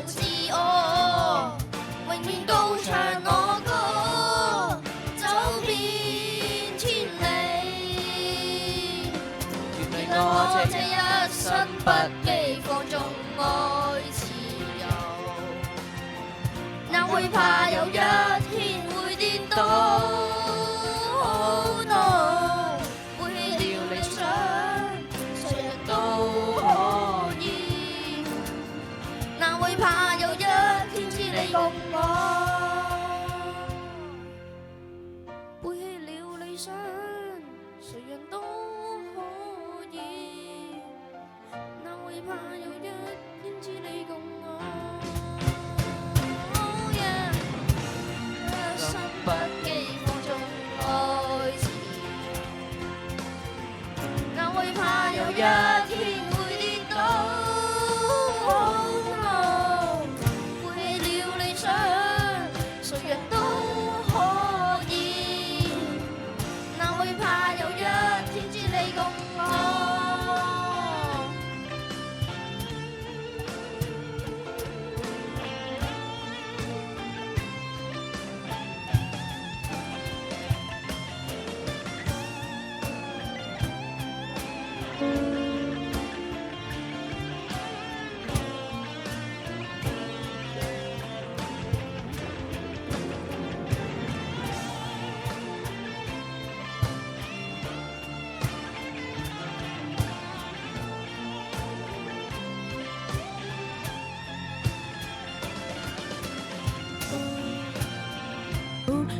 自我，永遠高唱我歌，走遍千里。原來我這一生不羈放縱愛自由，哪會怕有一天會跌倒。怕有一天知你共我，背棄了理想，誰人都可以。哪會怕有一天知你共我？一生不羈放縱愛自由，哪會怕有一天會跌倒？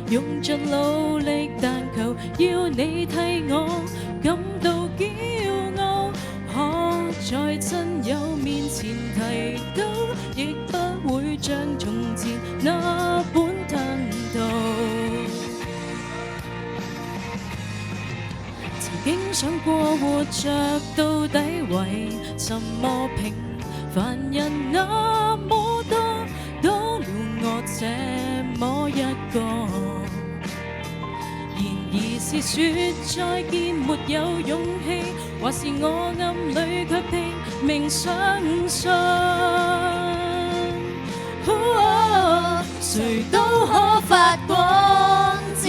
用盡努力，但求要你替我感到驕傲。可在真友面前提到，亦不會像從前那般吞吐。曾經想過活着到底為什麼？平凡人那麼多，多了我這麼一個。然而是說再見沒有勇氣，或是我暗裏卻拼命相信。誰都可發光，只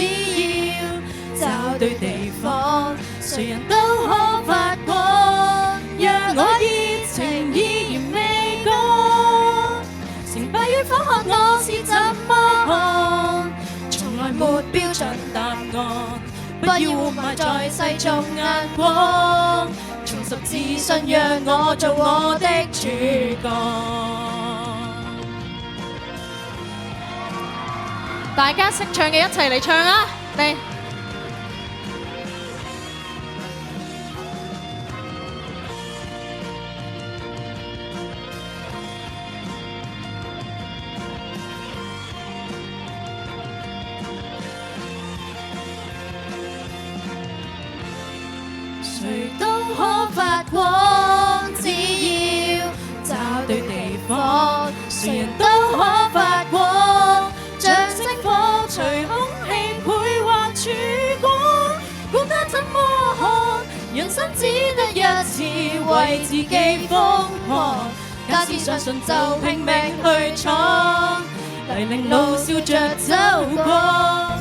要找對地方，誰人都可發光。若我熱情依然未乾，成敗與否看我是怎麼看，從來沒標準答案，不要活埋在世俗眼光，重拾自信讓我做我的主角。大家識唱嘅一齊嚟唱啊！嚟！誰都可發光，只要找對地方，誰人都可發光。像星火隨空氣繪畫曙光，管他怎麼看，人生只得一次，為自己瘋狂。假使相信就拼命去闖，泥濘路笑着走過。